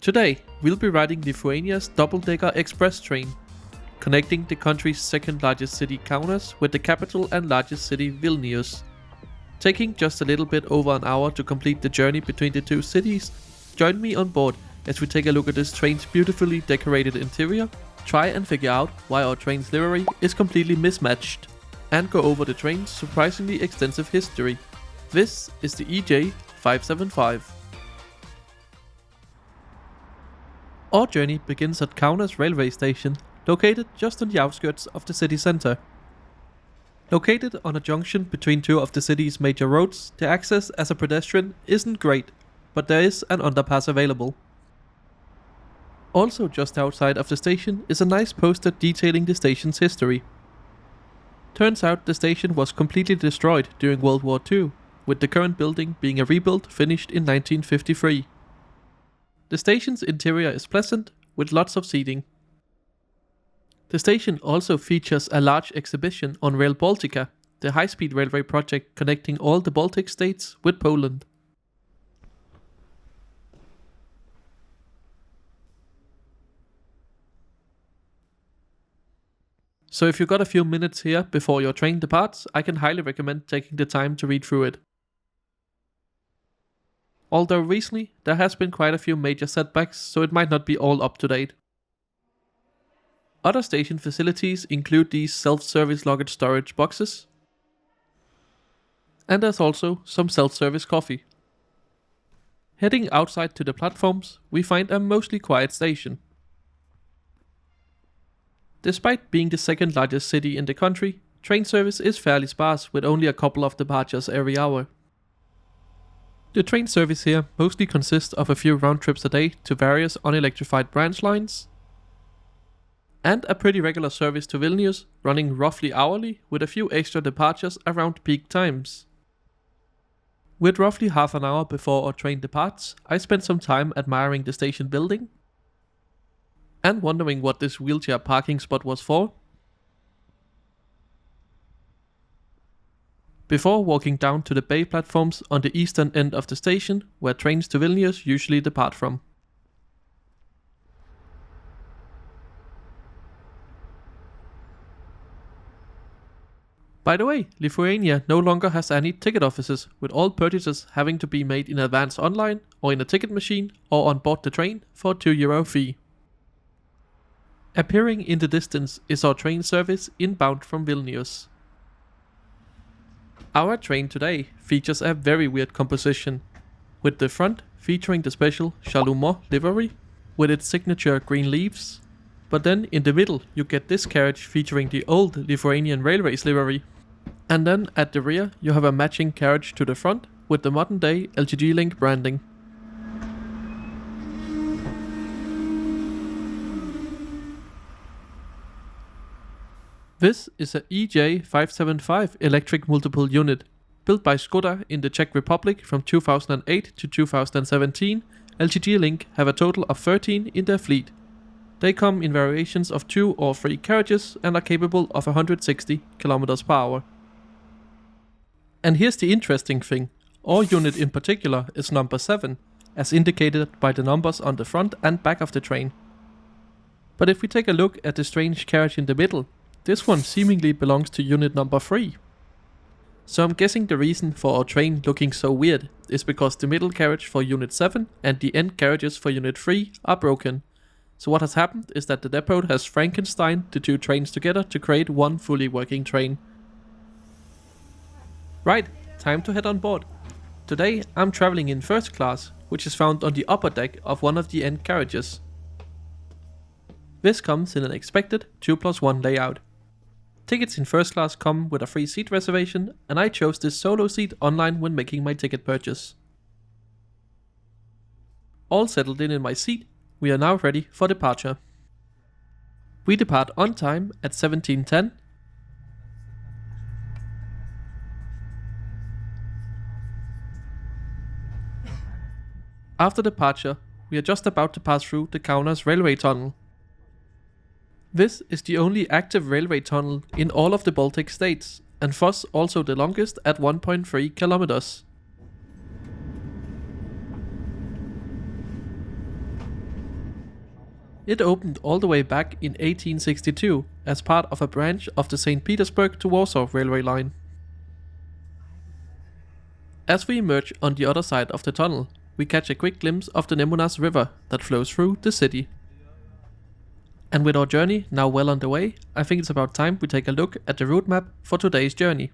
Today, we'll be riding Lithuania's double-decker express train, connecting the country's second largest city Kaunas with the capital and largest city Vilnius. Taking just a little bit over an hour to complete the journey between the two cities, join me on board as we take a look at this train's beautifully decorated interior, try and figure out why our train's livery is completely mismatched, and go over the train's surprisingly extensive history. This is the EJ575. Our journey begins at Kaunas railway station, located just on the outskirts of the city center. Located on a junction between two of the city's major roads, the access as a pedestrian isn't great, but there is an underpass available. Also just outside of the station is a nice poster detailing the station's history. Turns out the station was completely destroyed during World War II, with the current building being a rebuild finished in 1953. The station's interior is pleasant, with lots of seating. The station also features a large exhibition on Rail Baltica, the high-speed railway project connecting all the Baltic states with Poland. So if you got a few minutes here before your train departs, I can highly recommend taking the time to read through it. Although recently there has been quite a few major setbacks, so it might not be all up to date. Other station facilities include these self-service luggage storage boxes, and there's also some self-service coffee. Heading outside to the platforms, we find a mostly quiet station. Despite being the second largest city in the country, train service is fairly sparse with only a couple of departures every hour. The train service here mostly consists of a few round trips a day to various unelectrified branch lines, and a pretty regular service to Vilnius, running roughly hourly with a few extra departures around peak times. With roughly half an hour before our train departs, I spent some time admiring the station building and wondering what this wheelchair parking spot was for, before walking down to the bay platforms on the eastern end of the station, where trains to Vilnius usually depart from. By the way, Lithuania no longer has any ticket offices, with all purchases having to be made in advance online, or in a ticket machine, or on board the train for a €2 fee. Appearing in the distance is our train service inbound from Vilnius. Our train today features a very weird composition, with the front featuring the special Chalumeau livery with its signature green leaves, but then in the middle you get this carriage featuring the old Lithuanian Railways livery, and then at the rear you have a matching carriage to the front with the modern day LTG Link branding. This is a EJ575 electric multiple unit, built by Škoda in the Czech Republic from 2008 to 2017. LTG Link have a total of 13 in their fleet. They come in variations of 2 or 3 carriages and are capable of 160 km per hour. And here's the interesting thing, our unit in particular is number 7, as indicated by the numbers on the front and back of the train. But if we take a look at the strange carriage in the middle, this one seemingly belongs to unit number 3. So I'm guessing the reason for our train looking so weird is because the middle carriage for unit 7 and the end carriages for unit 3 are broken. So what has happened is that the depot has Frankensteined the two trains together to create one fully working train. Right, time to head on board. Today I'm traveling in first class, which is found on the upper deck of one of the end carriages. This comes in an expected 2+1 layout. Tickets in first class come with a free seat reservation, and I chose this solo seat online when making my ticket purchase. All settled in my seat, we are now ready for departure. We depart on time at 17:10. After departure, we are just about to pass through the Kaunas railway tunnel. This is the only active railway tunnel in all of the Baltic states, and thus also the longest at 1.3 kilometers. It opened all the way back in 1862 as part of a branch of the St. Petersburg to Warsaw railway line. As we emerge on the other side of the tunnel, we catch a quick glimpse of the Nemunas River that flows through the city. And with our journey now well underway, I think it's about time we take a look at the route map for today's journey.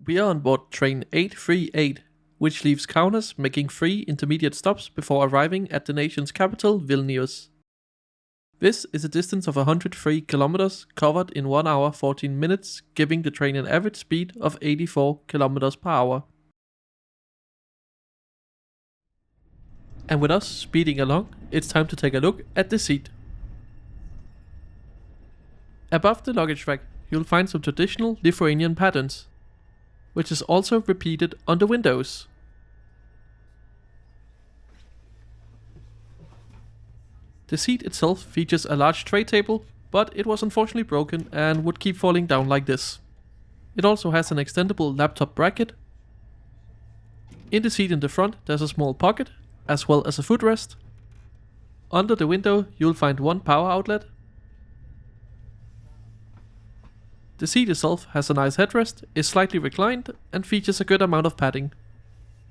We are on board train 838, which leaves Kaunas, making 3 intermediate stops before arriving at the nation's capital, Vilnius. This is a distance of 103 kilometers covered in 1 hour 14 minutes, giving the train an average speed of 84 kilometers per hour. And with us speeding along, it's time to take a look at the seat. Above the luggage rack, you'll find some traditional Lithuanian patterns, which is also repeated on the windows. The seat itself features a large tray table, but it was unfortunately broken and would keep falling down like this. It also has an extendable laptop bracket. In the seat in the front there's a small pocket, as well as a footrest. Under the window you'll find one power outlet. The seat itself has a nice headrest, is slightly reclined, and features a good amount of padding.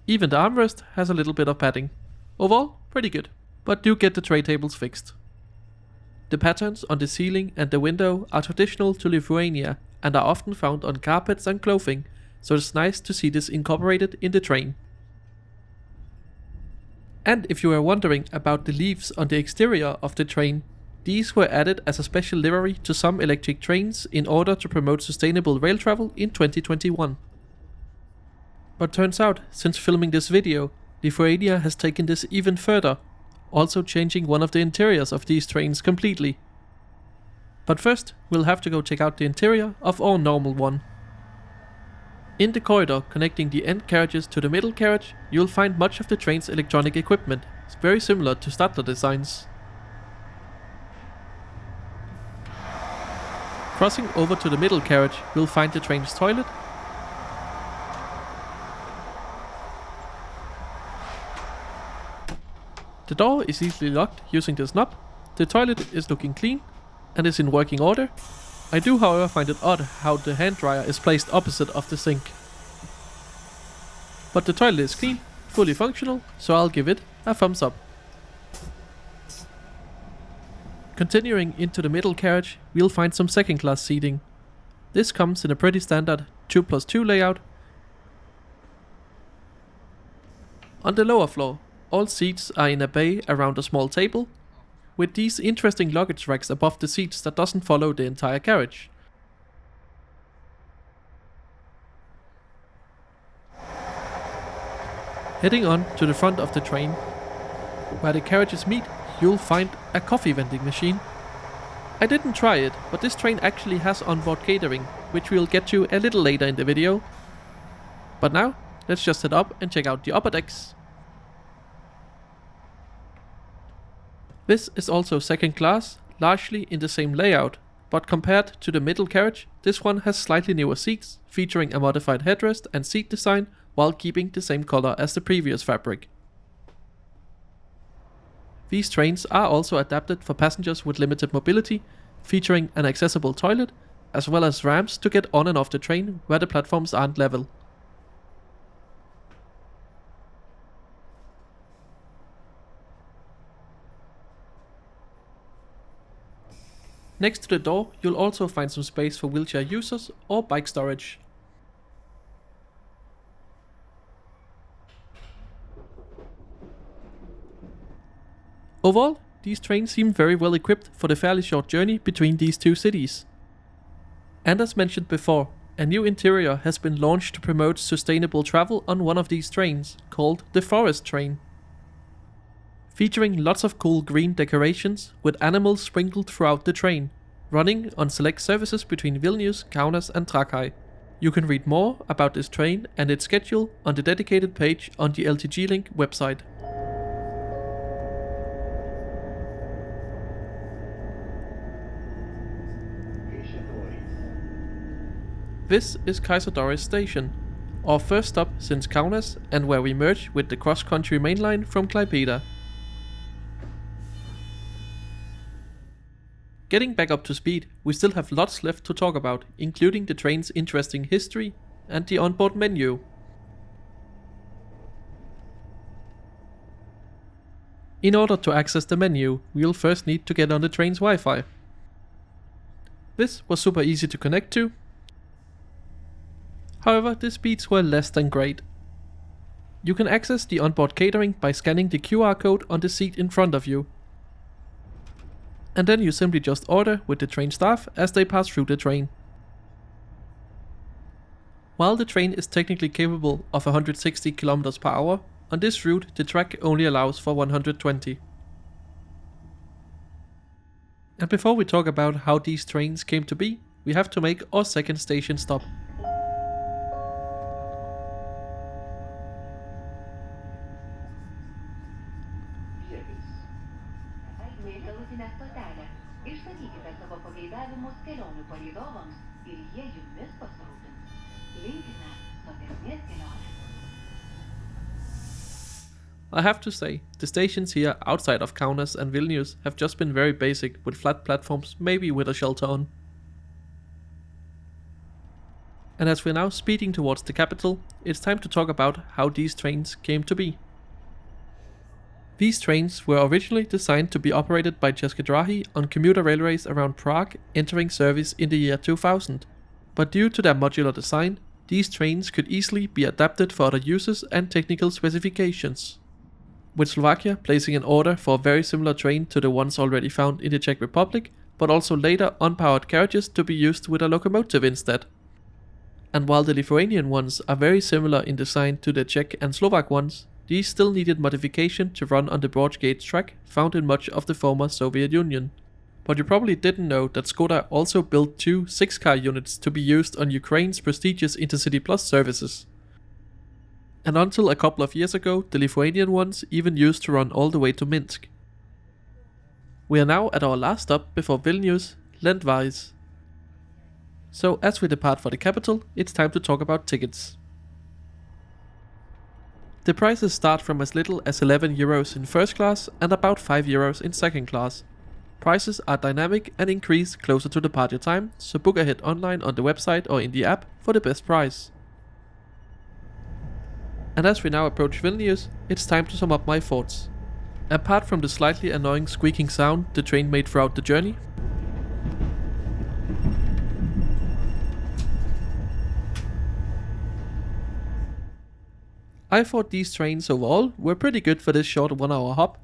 Even the armrest has a little bit of padding. Overall, pretty good, but do get the tray tables fixed. The patterns on the ceiling and the window are traditional to Lithuania and are often found on carpets and clothing, so it's nice to see this incorporated in the train. And if you were wondering about the leaves on the exterior of the train, these were added as a special livery to some electric trains in order to promote sustainable rail travel in 2021. But turns out, since filming this video, Lithuania has taken this even further, also changing one of the interiors of these trains completely. But first, we'll have to go check out the interior of our normal one. In the corridor connecting the end carriages to the middle carriage, you'll find much of the train's electronic equipment. It's very similar to Stadler designs. Crossing over to the middle carriage, you'll find the train's toilet. The door is easily locked using this knob. The toilet is looking clean and is in working order. I do however find it odd how the hand dryer is placed opposite of the sink. But the toilet is clean, fully functional, so I'll give it a thumbs up. Continuing into the middle carriage, we'll find some second class seating. This comes in a pretty standard 2+2 layout. On the lower floor, all seats are in a bay around a small table, with these interesting luggage racks above the seats that doesn't follow the entire carriage. Heading on to the front of the train, where the carriages meet, you'll find a coffee vending machine. I didn't try it, but this train actually has onboard catering, which we'll get to a little later in the video. But now, let's just head up and check out the upper decks. This is also second class, largely in the same layout, but compared to the middle carriage, this one has slightly newer seats, featuring a modified headrest and seat design, while keeping the same color as the previous fabric. These trains are also adapted for passengers with limited mobility, featuring an accessible toilet, as well as ramps to get on and off the train where the platforms aren't level. Next to the door, you'll also find some space for wheelchair users or bike storage. Overall, these trains seem very well equipped for the fairly short journey between these two cities. And as mentioned before, a new interior has been launched to promote sustainable travel on one of these trains, called the Forest Train. Featuring lots of cool green decorations with animals sprinkled throughout the train, running on select services between Vilnius, Kaunas and Trakai. You can read more about this train and its schedule on the dedicated page on the LTG Link website. This is Kaiser Doris Station. Our first stop since Kaunas, and where we merge with the cross-country mainline from Klaipėda. Getting back up to speed, we still have lots left to talk about, including the train's interesting history and the onboard menu. In order to access the menu, we'll first need to get on the train's Wi-Fi. This was super easy to connect to. However, the speeds were less than great. You can access the onboard catering by scanning the QR code on the seat in front of you. And then you simply just order with the train staff as they pass through the train. While the train is technically capable of 160 km per hour, on this route the track only allows for 120. And before we talk about how these trains came to be, we have to make our second station stop. I have to say, the stations here outside of Kaunas and Vilnius have just been very basic, with flat platforms, maybe with a shelter on. And as we're now speeding towards the capital, it's time to talk about how these trains came to be. These trains were originally designed to be operated by České dráhy on commuter railways around Prague, entering service in the year 2000. But due to their modular design, these trains could easily be adapted for other uses and technical specifications, with Slovakia placing an order for a very similar train to the ones already found in the Czech Republic, but also later unpowered carriages to be used with a locomotive instead. And while the Lithuanian ones are very similar in design to the Czech and Slovak ones, these still needed modification to run on the broad gauge track found in much of the former Soviet Union. But you probably didn't know that Škoda also built two 6-car units to be used on Ukraine's prestigious Intercity Plus services. And until a couple of years ago, the Lithuanian ones even used to run all the way to Minsk. We are now at our last stop before Vilnius, Lendvais. So as we depart for the capital, it's time to talk about tickets. The prices start from as little as 11 euros in first class and about 5 euros in second class. Prices are dynamic and increase closer to departure time, so book ahead online on the website or in the app for the best price. And as we now approach Vilnius, it's time to sum up my thoughts. Apart from the slightly annoying squeaking sound the train made throughout the journey, I thought these trains overall were pretty good for this short 1-hour hop.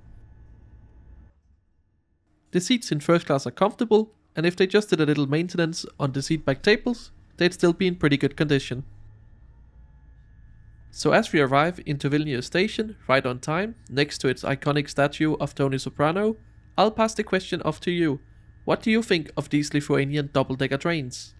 The seats in first class are comfortable, and if they just did a little maintenance on the seat back tables, they'd still be in pretty good condition. So as we arrive into Vilnius station, right on time, next to its iconic statue of Tony Soprano, I'll pass the question off to you. What do you think of these Lithuanian double-decker trains?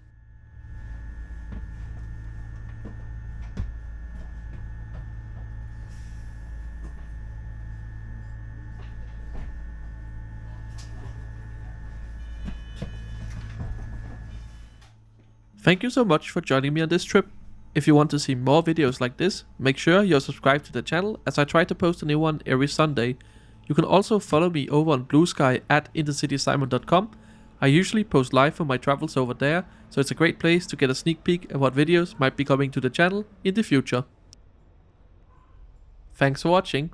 Thank you so much for joining me on this trip. If you want to see more videos like this, make sure you're subscribed to the channel, as I try to post a new one every Sunday. You can also follow me over on Blue Sky at intercitysimon.com. I usually post live on my travels over there, so it's a great place to get a sneak peek at what videos might be coming to the channel in the future. Thanks for watching.